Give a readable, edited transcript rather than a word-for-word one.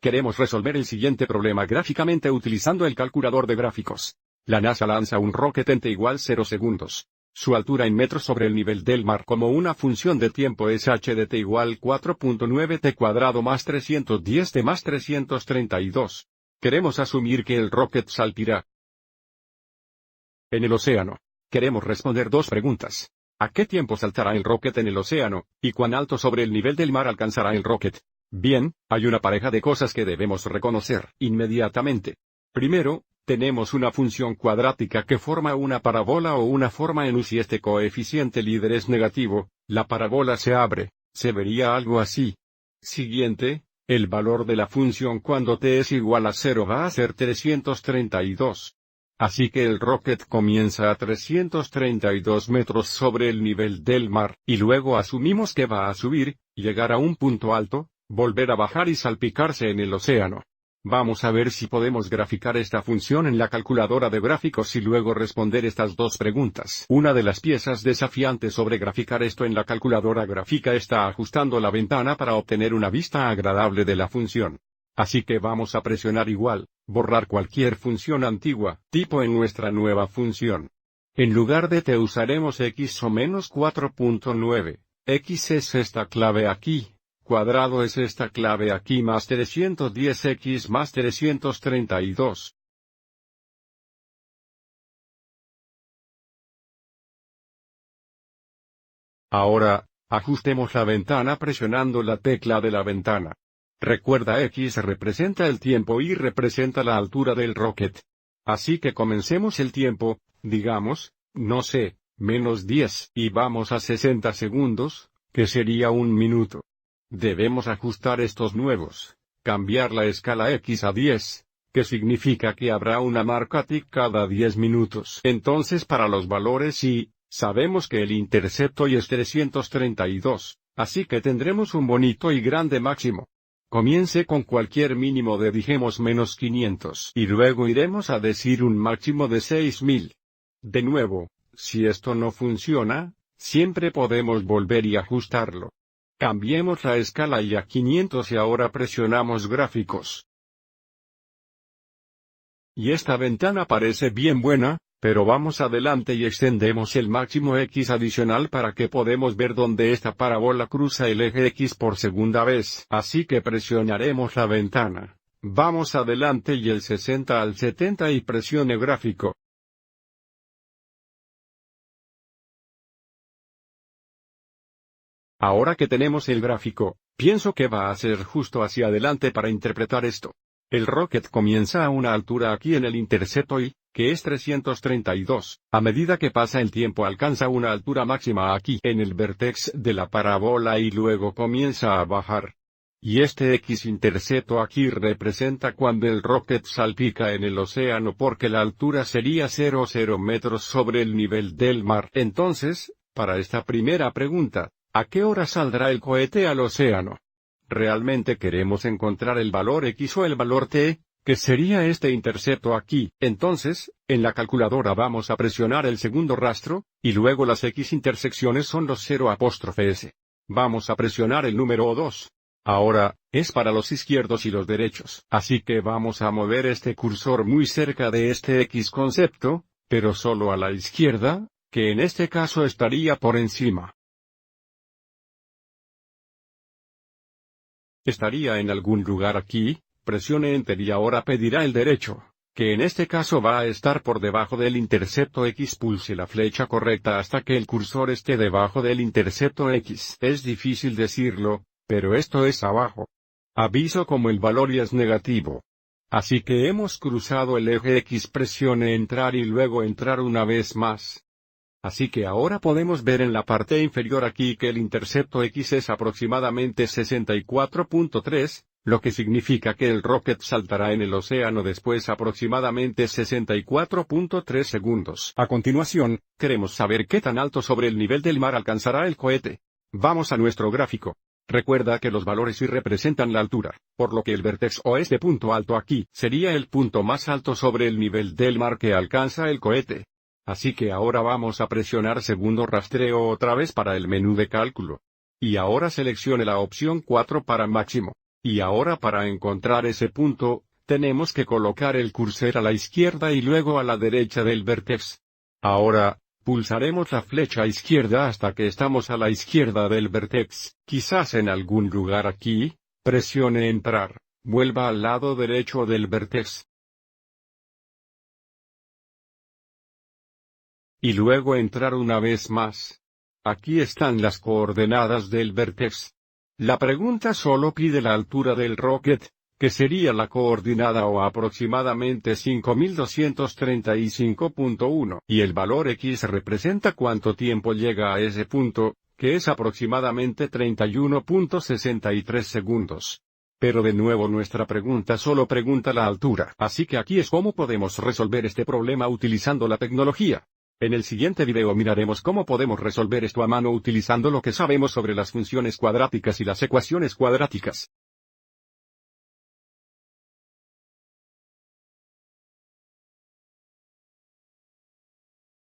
Queremos resolver el siguiente problema gráficamente utilizando el calculador de gráficos. La NASA lanza un rocket en t igual 0 segundos. Su altura en metros sobre el nivel del mar como una función de tiempo es h de t igual 4.9 t cuadrado más 310 t más 332. Queremos asumir que el rocket saltirá en el océano. Queremos responder dos preguntas. ¿A qué tiempo saltará el rocket en el océano, y cuán alto sobre el nivel del mar alcanzará el rocket? Bien, hay una pareja de cosas que debemos reconocer inmediatamente. Primero, tenemos una función cuadrática que forma una parábola o una forma en U. Si este coeficiente líder es negativo, la parábola se abre. Se vería algo así. Siguiente, el valor de la función cuando t es igual a 0 va a ser 332. Así que el rocket comienza a 332 metros sobre el nivel del mar, y luego asumimos que va a subir, llegar a un punto alto, volver a bajar y salpicarse en el océano. Vamos a ver si podemos graficar esta función en la calculadora de gráficos y luego responder estas dos preguntas. Una de las piezas desafiantes sobre graficar esto en la calculadora gráfica está ajustando la ventana para obtener una vista agradable de la función. Así que vamos a presionar igual, borrar cualquier función antigua, tipo en nuestra nueva función. En lugar de t usaremos x o menos 4.9, x es esta clave aquí. Cuadrado es esta clave aquí más 310x más 332. Ahora, ajustemos la ventana presionando la tecla de la ventana. Recuerda, x representa el tiempo y representa la altura del rocket. Así que comencemos el tiempo, digamos, no sé, menos 10, y vamos a 60 segundos, que sería un minuto. Debemos ajustar estos nuevos, cambiar la escala x a 10, que significa que habrá una marca tick cada 10 minutos. Entonces para los valores y, sabemos que el intercepto y es 332, así que tendremos un bonito y grande máximo. Comience con cualquier mínimo de dijemos menos 500 y luego iremos a decir un máximo de 6000. De nuevo, si esto no funciona, siempre podemos volver y ajustarlo. Cambiemos la escala y a 500 y ahora presionamos gráficos. Y esta ventana parece bien buena, pero vamos adelante y extendemos el máximo x adicional para que podamos ver dónde esta parábola cruza el eje x por segunda vez. Así que presionaremos la ventana. Vamos adelante y el 60 al 70 y presione gráfico. Ahora que tenemos el gráfico, pienso que va a ser justo hacia adelante para interpretar esto. El rocket comienza a una altura aquí en el intercepto y, que es 332, a medida que pasa el tiempo alcanza una altura máxima aquí en el vértex de la parábola y luego comienza a bajar. Y este x-intercepto aquí representa cuando el rocket salpica en el océano porque la altura sería 0 metros sobre el nivel del mar. Entonces, para esta primera pregunta, ¿a qué hora saldrá el cohete al océano? Realmente queremos encontrar el valor x o el valor t, que sería este intercepto aquí. Entonces, en la calculadora vamos a presionar el segundo rastro, y luego las x intersecciones son los 0's. Vamos a presionar el número 2. Ahora, es para los izquierdos y los derechos. Así que vamos a mover este cursor muy cerca de este x concepto, pero solo a la izquierda, que en este caso estaría por encima. Estaría en algún lugar aquí, presione Enter y ahora pedirá el derecho, que en este caso va a estar por debajo del intercepto x. Pulse la flecha correcta hasta que el cursor esté debajo del intercepto x. Es difícil decirlo, pero esto es abajo. Aviso como el valor y es negativo. Así que hemos cruzado el eje x. Presione entrar y luego entrar una vez más. Así que ahora podemos ver en la parte inferior aquí que el intercepto x es aproximadamente 64.3, lo que significa que el rocket saltará en el océano después aproximadamente 64.3 segundos. A continuación, queremos saber qué tan alto sobre el nivel del mar alcanzará el cohete. Vamos a nuestro gráfico. Recuerda que los valores y representan la altura, por lo que el vértex o este punto alto aquí sería el punto más alto sobre el nivel del mar que alcanza el cohete. Así que ahora vamos a presionar segundo rastreo otra vez para el menú de cálculo. Y ahora seleccione la opción 4 para máximo. Y ahora para encontrar ese punto, tenemos que colocar el cursor a la izquierda y luego a la derecha del vértex. Ahora, pulsaremos la flecha izquierda hasta que estamos a la izquierda del vértex, quizás en algún lugar aquí, presione entrar, vuelva al lado derecho del vértex. Y luego entrar una vez más. Aquí están las coordenadas del vértex. La pregunta solo pide la altura del rocket, que sería la coordinada o aproximadamente 5235.1, y el valor x representa cuánto tiempo llega a ese punto, que es aproximadamente 31.63 segundos. Pero de nuevo nuestra pregunta solo pregunta la altura. Así que aquí es cómo podemos resolver este problema utilizando la tecnología. En el siguiente video miraremos cómo podemos resolver esto a mano utilizando lo que sabemos sobre las funciones cuadráticas y las ecuaciones cuadráticas.